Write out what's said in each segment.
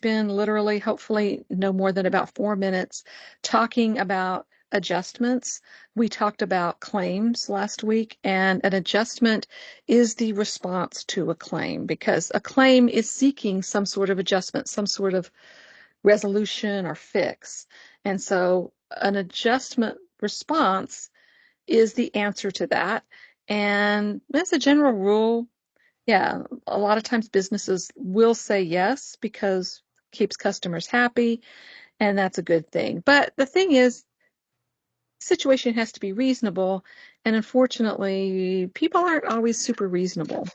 spend literally, hopefully, no more than about 4 minutes talking about adjustments. We talked about claims last week, and an adjustment is the response to a claim, because a claim is seeking some sort of adjustment, some sort of resolution or fix. And so an adjustment response is the answer to that. And as a general rule, yeah, a lot of times businesses will say yes because it keeps customers happy, and that's a good thing. But the thing is, the situation has to be reasonable, and unfortunately, people aren't always super reasonable.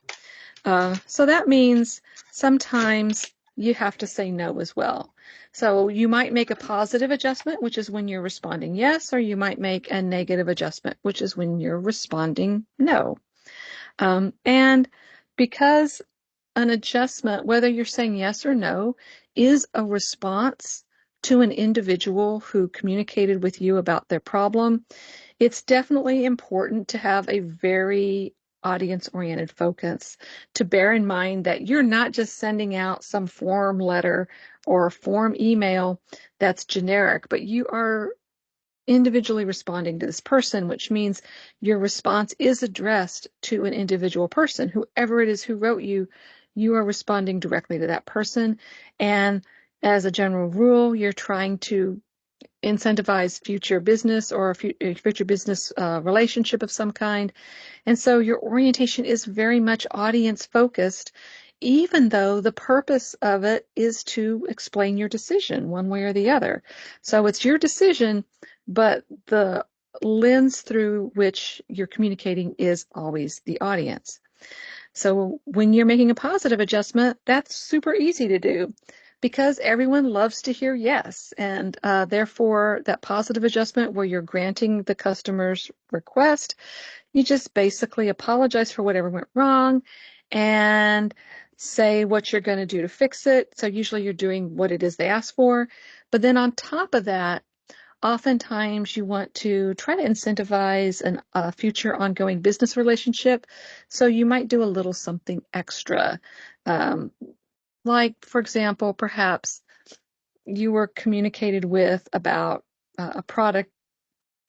So that means sometimes you have to say no as well. So you might make a positive adjustment, which is when you're responding yes, or you might make a negative adjustment, which is when you're responding no. And because an adjustment, whether you're saying yes or no, is a response to an individual who communicated with you about their problem, it's definitely important to have a very audience-oriented focus, to bear in mind that you're not just sending out some form letter or form email that's generic, but you are individually responding to this person, which means your response is addressed to an individual person. Whoever it is who wrote you, you are responding directly to that person. And as a general rule, you're trying to incentivize future business or a future business relationship of some kind. And so your orientation is very much audience focused, even though the purpose of it is to explain your decision one way or the other. So it's your decision, but the lens through which you're communicating is always the audience. So when you're making a positive adjustment, that's super easy to do because everyone loves to hear yes. And therefore, that positive adjustment where you're granting the customer's request, you just basically apologize for whatever went wrong and say what you're going to do to fix it. So usually you're doing what it is they asked for. But then on top of that, oftentimes you want to try to incentivize a future ongoing business relationship. So you might do a little something extra. Like, for example, perhaps you were communicated with about a product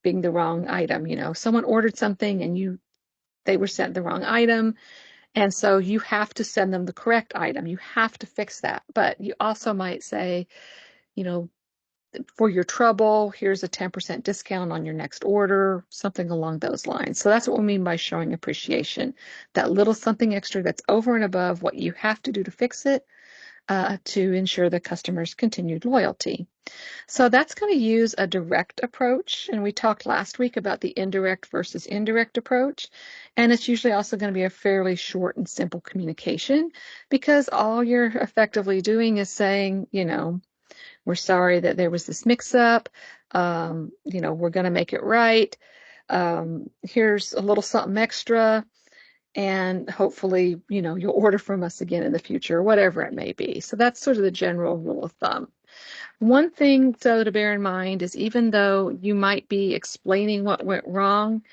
being the wrong item. You know, someone ordered something and they were sent the wrong item. And so you have to send them the correct item. You have to fix that. But you also might say, you know, for your trouble, here's a 10% discount on your next order, something along those lines. So that's what we mean by showing appreciation. That little something extra that's over and above what you have to do to fix it to ensure the customer's continued loyalty. So that's going to use a direct approach. And we talked last week about the indirect versus indirect approach. And it's usually also going to be a fairly short and simple communication because all you're effectively doing is saying, you know, we're sorry that there was this mix-up. You know, we're going to make it right. Here's a little something extra. And hopefully, you know, you'll order from us again in the future, whatever it may be. So that's sort of the general rule of thumb. One thing, though, to bear in mind is even though you might be explaining what went wrong,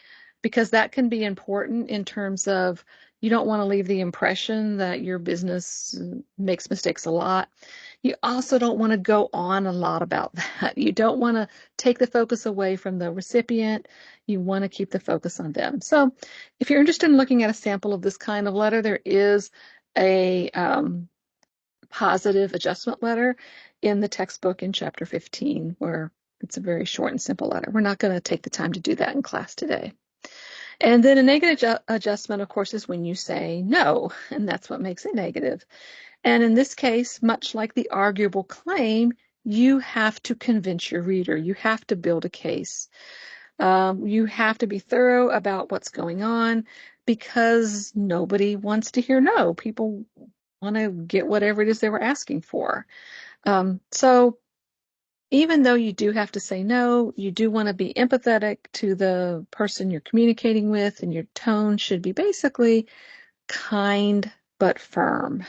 because that can be important in terms of you don't want to leave the impression that your business makes mistakes a lot. You also don't want to go on a lot about that. You don't want to take the focus away from the recipient. You want to keep the focus on them. So if you're interested in looking at a sample of this kind of letter, there is a positive adjustment letter in the textbook in chapter 15, where it's a very short and simple letter. We're not going to take the time to do that in class today. And then a negative adjustment, of course, is when you say no, and that's what makes it negative. And in this case, much like the arguable claim, you have to convince your reader. You have to build a case. You have to be thorough about what's going on because nobody wants to hear no. People want to get whatever it is they were asking for. So even though you do have to say no, you do want to be empathetic to the person you're communicating with, and your tone should be basically kind but firm.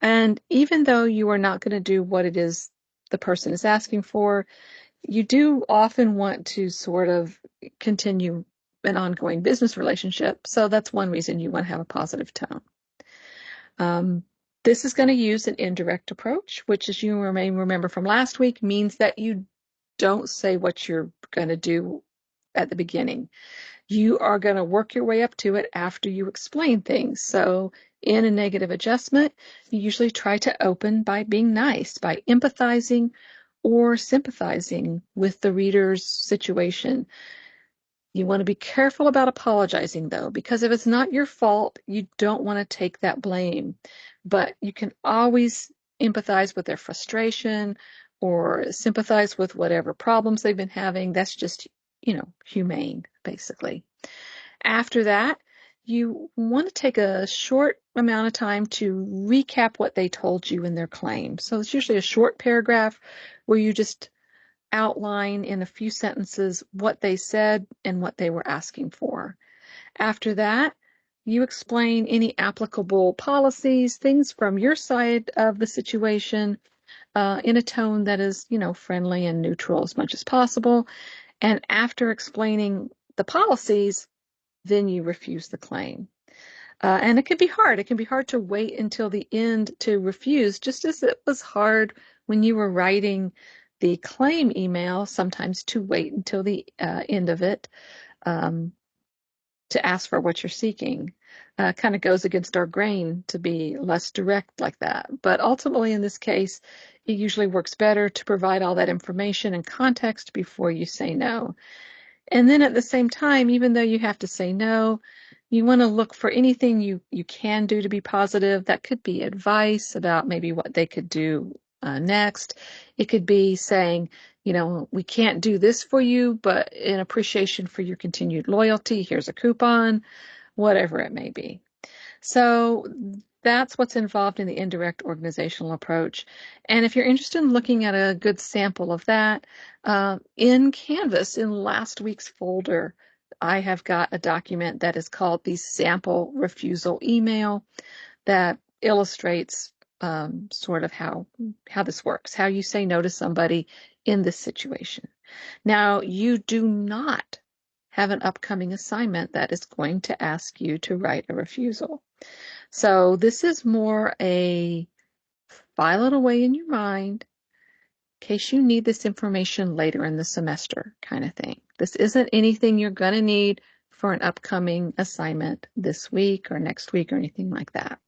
And even though you are not going to do what it is the person is asking for, you do often want to sort of continue an ongoing business relationship. So that's one reason you want to have a positive tone. This is going to use an indirect approach, which, as you may remember from last week, means that you don't say what you're going to do at the beginning. You are going to work your way up to it after you explain things. So in a negative adjustment, you usually try to open by being nice, by empathizing or sympathizing with the reader's situation. You want to be careful about apologizing, though, because if it's not your fault, you don't want to take that blame. But you can always empathize with their frustration or sympathize with whatever problems they've been having. That's just, humane, basically. After that, you want to take a short amount of time to recap what they told you in their claim. So it's usually a short paragraph where you just outline in a few sentences what they said and what they were asking for. After that, you explain any applicable policies, things from your side of the situation, in a tone that is, friendly and neutral as much as possible. And after explaining the policies, then you refuse the claim. And it can be hard. It can be hard to wait until the end to refuse, just as it was hard when you were writing the claim email, sometimes to wait until the end of it um, to ask for what you're seeking. Kind of goes against our grain to be less direct like that. But ultimately, in this case, it usually works better to provide all that information and context before you say no. And then at the same time, even though you have to say no, you want to look for anything you can do to be positive. That could be advice about maybe what they could do next. It could be saying, we can't do this for you, but in appreciation for your continued loyalty, here's a coupon, whatever it may be. So that's what's involved in the indirect organizational approach. And if you're interested in looking at a good sample of that, in Canvas, in last week's folder, I have got a document that is called the sample refusal email that illustrates sort of how this works, how you say no to somebody in this situation. Now, you do not have an upcoming assignment that is going to ask you to write a refusal. So this is more a file it away in your mind in case you need this information later in the semester kind of thing. This isn't anything you're going to need for an upcoming assignment this week or next week or anything like that.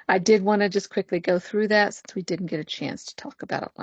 I did want to just quickly go through that since we didn't get a chance to talk about it last